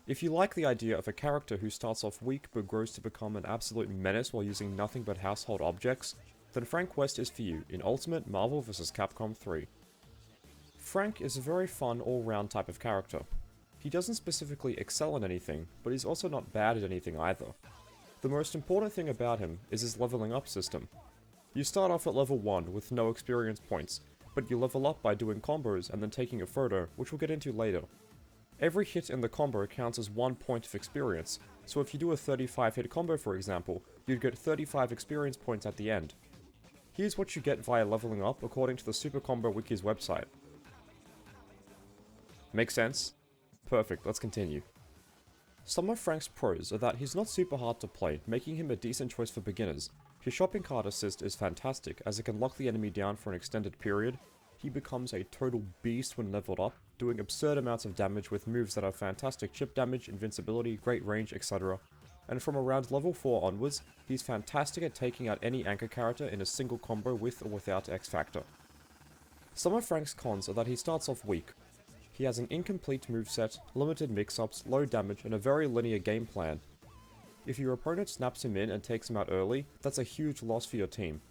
If you like the idea of a character who starts off weak but grows to become an absolute menace while using nothing but household objects, then Frank West is for you in Ultimate Marvel vs. Capcom 3. Frank is a very fun all-round type of character. He doesn't specifically excel in anything, but he's also not bad at anything either. The most important thing about him is his leveling up system. You start off at level 1 with no experience points, but you level up by doing combos and then taking a photo, which we'll get into later. Every hit in the combo counts as 1 point of experience, so if you do a 35 hit combo for example, you'd get 35 experience points at the end. Here's what you get via leveling up according to the Super Combo Wiki's website. Make sense? Perfect, let's continue. Some of Frank's pros are that he's not super hard to play, making him a decent choice for beginners. His shopping cart assist is fantastic, as it can lock the enemy down for an extended period. He becomes a total beast when leveled up, doing absurd amounts of damage with moves that have fantastic chip damage, invincibility, great range, etc. And from around level 4 onwards, he's fantastic at taking out any anchor character in a single combo with or without X Factor. Some of Frank's cons are that he starts off weak. He has an incomplete moveset, limited mix-ups, low damage, and a very linear game plan. If your opponent snaps him in and takes him out early, that's a huge loss for your team.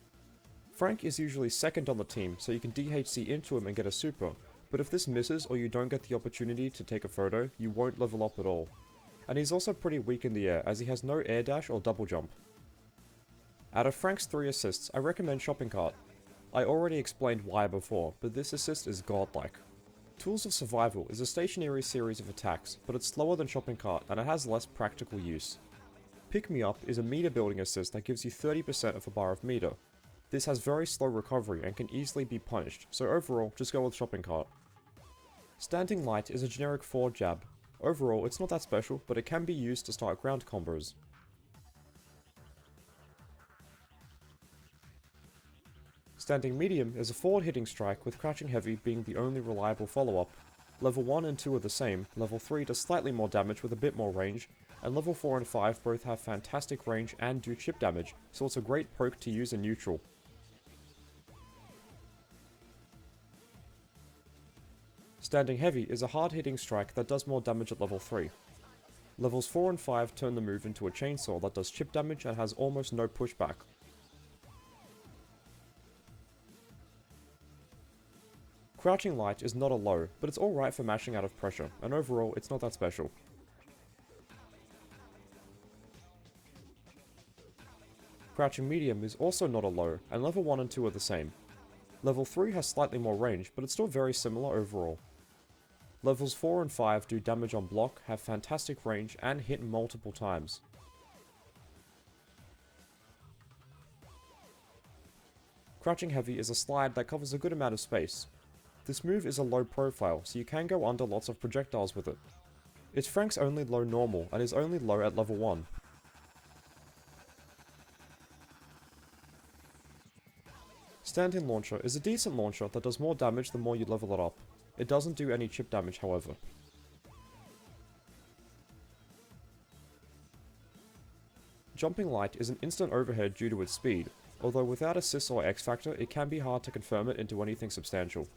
Frank is usually second on the team, so you can DHC into him and get a super, but if this misses or you don't get the opportunity to take a photo, you won't level up at all. And he's also pretty weak in the air, as he has no air dash or double jump. Out of Frank's 3 assists, I recommend Shopping Cart. I already explained why before, but this assist is godlike. Tools of Survival is a stationary series of attacks, but it's slower than Shopping Cart and it has less practical use. Pick Me Up is a meter building assist that gives you 30% of a bar of meter. This has very slow recovery and can easily be punished, so overall, just go with Shopping Cart. Standing Light is a generic forward jab. Overall, it's not that special, but it can be used to start ground combos. Standing Medium is a forward hitting strike with Crouching Heavy being the only reliable follow-up. Level 1 and 2 are the same, level 3 does slightly more damage with a bit more range, and level 4 and 5 both have fantastic range and do chip damage, so it's a great poke to use in neutral. Standing Heavy is a hard-hitting strike that does more damage at level 3. Levels 4 and 5 turn the move into a chainsaw that does chip damage and has almost no pushback. Crouching Light is not a low, but it's alright for mashing out of pressure, and overall it's not that special. Crouching Medium is also not a low, and level 1 and 2 are the same. Level 3 has slightly more range, but it's still very similar overall. Levels 4 and 5 do damage on block, have fantastic range, and hit multiple times. Crouching Heavy is a slide that covers a good amount of space. This move is a low profile, so you can go under lots of projectiles with it. It's Frank's only low normal, and is only low at level 1. Stand-in Launcher is a decent launcher that does more damage the more you level it up. It doesn't do any chip damage however. Jumping Light is an instant overhead due to its speed, although without assist or X Factor it can be hard to confirm it into anything substantial.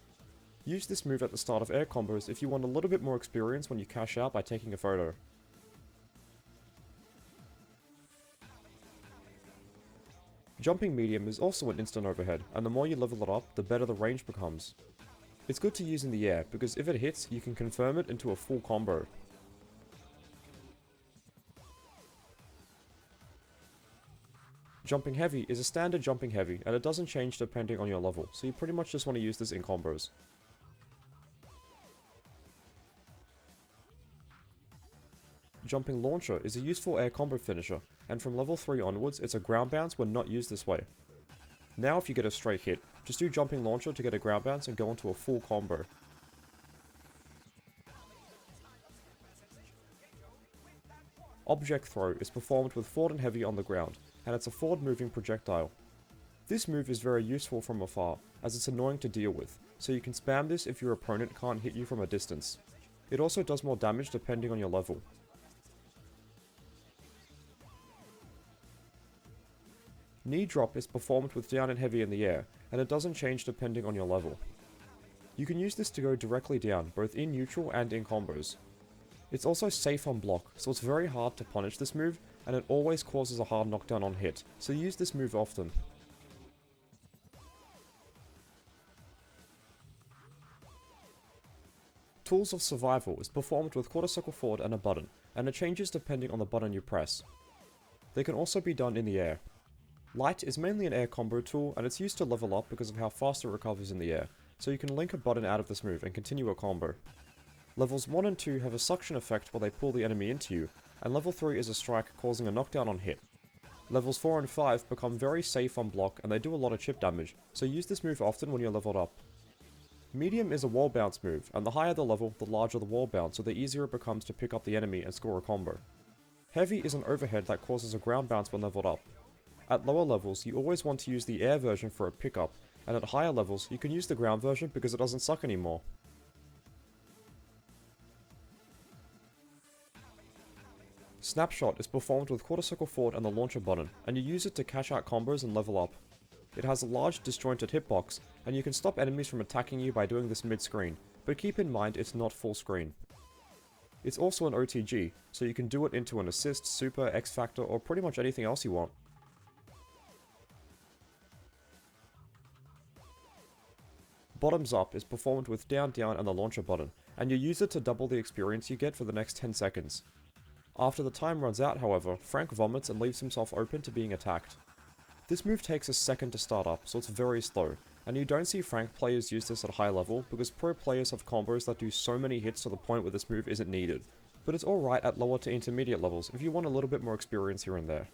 Use this move at the start of air combos if you want a little bit more experience when you cash out by taking a photo. Jumping Medium is also an instant overhead, and the more you level it up, the better the range becomes. It's good to use in the air, because if it hits, you can confirm it into a full combo. Jumping Heavy is a standard Jumping Heavy, and it doesn't change depending on your level, so you pretty much just want to use this in combos. Jumping Launcher is a useful air combo finisher, and from level 3 onwards it's a ground bounce when not used this way. Now if you get a straight hit, just do Jumping Launcher to get a ground bounce and go into a full combo. Object Throw is performed with forward and heavy on the ground, and it's a forward moving projectile. This move is very useful from afar, as it's annoying to deal with, so you can spam this if your opponent can't hit you from a distance. It also does more damage depending on your level. Knee Drop is performed with down and heavy in the air, and it doesn't change depending on your level. You can use this to go directly down, both in neutral and in combos. It's also safe on block, so it's very hard to punish this move, and it always causes a hard knockdown on hit, so use this move often. Tools of Survival is performed with quarter circle forward and a button, and it changes depending on the button you press. They can also be done in the air. Light is mainly an air combo tool, and it's used to level up because of how fast it recovers in the air, so you can link a button out of this move and continue a combo. Levels 1 and 2 have a suction effect while they pull the enemy into you, and level 3 is a strike causing a knockdown on hit. Levels 4 and 5 become very safe on block and they do a lot of chip damage, so use this move often when you're leveled up. Medium is a wall bounce move, and the higher the level, the larger the wall bounce, so the easier it becomes to pick up the enemy and score a combo. Heavy is an overhead that causes a ground bounce when leveled up. At lower levels, you always want to use the air version for a pickup, and at higher levels, you can use the ground version because it doesn't suck anymore. Snapshot is performed with quarter circle forward and the launcher button, and you use it to cash out combos and level up. It has a large disjointed hitbox, and you can stop enemies from attacking you by doing this mid-screen, but keep in mind it's not full screen. It's also an OTG, so you can do it into an assist, super, X-Factor, or pretty much anything else you want. Bottoms up is performed with down down and the launcher button, and you use it to double the experience you get for the next 10 seconds. After the time runs out, however, Frank vomits and leaves himself open to being attacked. This move takes a second to start up, so it's very slow, and you don't see Frank players use this at high level because pro players have combos that do so many hits to the point where this move isn't needed, but it's alright at lower to intermediate levels if you want a little bit more experience here and there.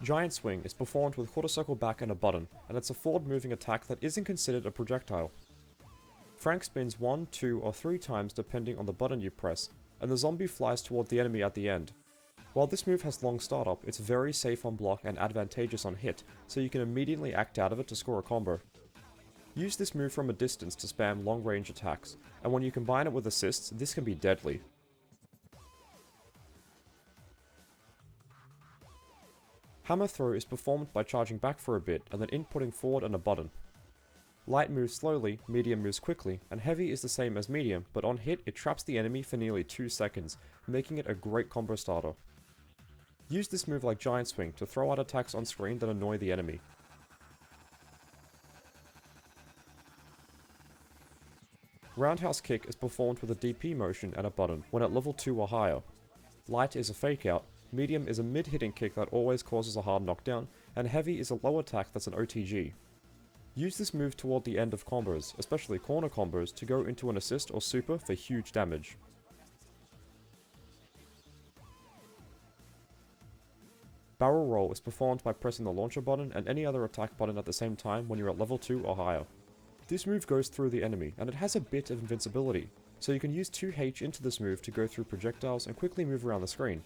Giant Swing is performed with quarter circle back and a button, and it's a forward moving attack that isn't considered a projectile. Frank spins 1, 2, or 3 times depending on the button you press, and the zombie flies toward the enemy at the end. While this move has long startup, it's very safe on block and advantageous on hit, so you can immediately act out of it to score a combo. Use this move from a distance to spam long range attacks, and when you combine it with assists, this can be deadly. Hammer Throw is performed by charging back for a bit and then inputting forward and a button. Light moves slowly, medium moves quickly, and heavy is the same as medium, but on hit it traps the enemy for nearly 2 seconds, making it a great combo starter. Use this move like Giant Swing to throw out attacks on screen that annoy the enemy. Roundhouse Kick is performed with a DP motion and a button when at level 2 or higher. Light is a fake out, medium is a mid-hitting kick that always causes a hard knockdown, and heavy is a low attack that's an OTG. Use this move toward the end of combos, especially corner combos, to go into an assist or super for huge damage. Barrel Roll is performed by pressing the launcher button and any other attack button at the same time when you're at level 2 or higher. This move goes through the enemy, and it has a bit of invincibility, so you can use 2H into this move to go through projectiles and quickly move around the screen.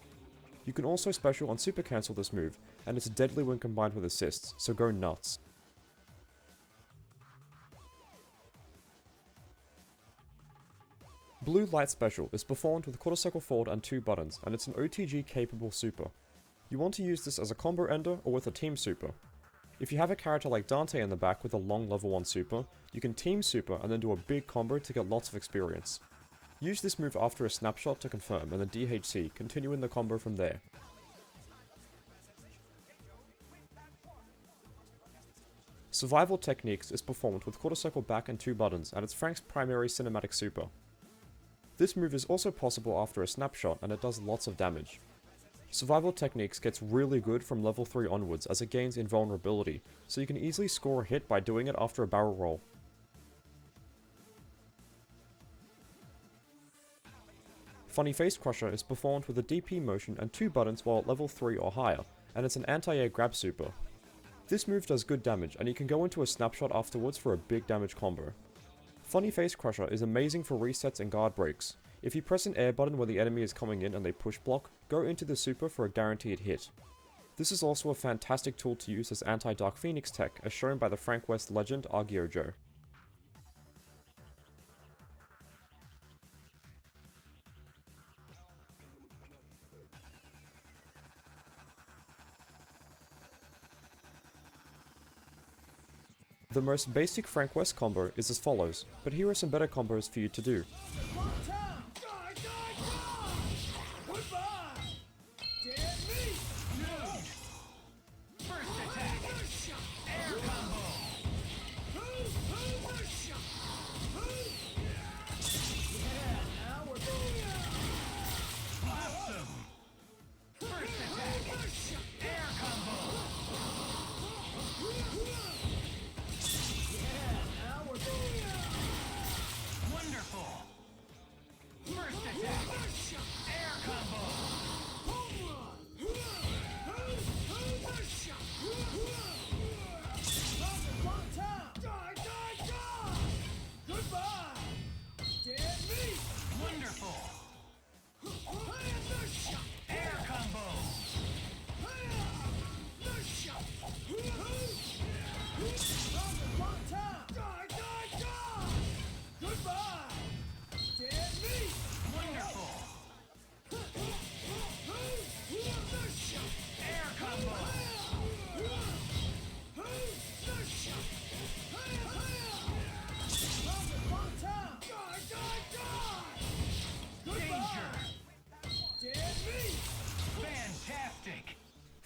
You can also special and super cancel this move, and it's deadly when combined with assists, so go nuts. Blue Light Special is performed with quarter circle forward and 2 buttons, and it's an OTG capable super. You want to use this as a combo ender or with a team super. If you have a character like Dante in the back with a long level 1 super, you can team super and then do a big combo to get lots of experience. Use this move after a snapshot to confirm and then DHC, continuing the combo from there. Survival Techniques is performed with quarter circle back and 2 buttons, and it's Frank's primary cinematic super. This move is also possible after a snapshot, and it does lots of damage. Survival Techniques gets really good from level 3 onwards as it gains invulnerability, so you can easily score a hit by doing it after a barrel roll. Funny Face Crusher is performed with a DP motion and 2 buttons while at level 3 or higher, and it's an anti-air grab super. This move does good damage, and you can go into a snapshot afterwards for a big damage combo. Funny Face Crusher is amazing for resets and guard breaks. If you press an air button when the enemy is coming in and they push block, go into the super for a guaranteed hit. This is also a fantastic tool to use as anti-Dark Phoenix tech, as shown by the Frank West legend Agio Joe. The most basic Frank West combo is as follows, but here are some better combos for you to do.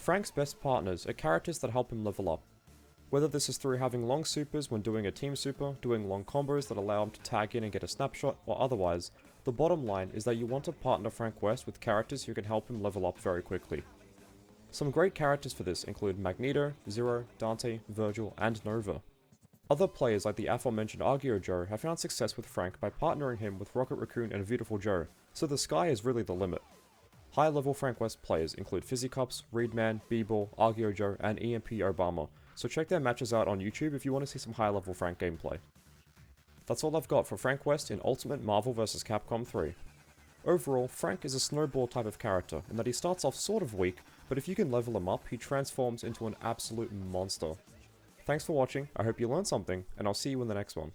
Frank's best partners are characters that help him level up. Whether this is through having long supers when doing a team super, doing long combos that allow him to tag in and get a snapshot, or otherwise, the bottom line is that you want to partner Frank West with characters who can help him level up very quickly. Some great characters for this include Magneto, Zero, Dante, Virgil, and Nova. Other players like the aforementioned Argeo Joe have found success with Frank by partnering him with Rocket Raccoon and Beautiful Joe, so the sky is really the limit. High-level Frank West players include Fizzycups, Reedman, B-Ball, Argeo Joe, and EMP Obama, so check their matches out on YouTube if you want to see some high-level Frank gameplay. That's all I've got for Frank West in Ultimate Marvel vs. Capcom 3. Overall, Frank is a snowball type of character in that he starts off sort of weak, but if you can level him up, he transforms into an absolute monster. Thanks for watching, I hope you learned something, and I'll see you in the next one.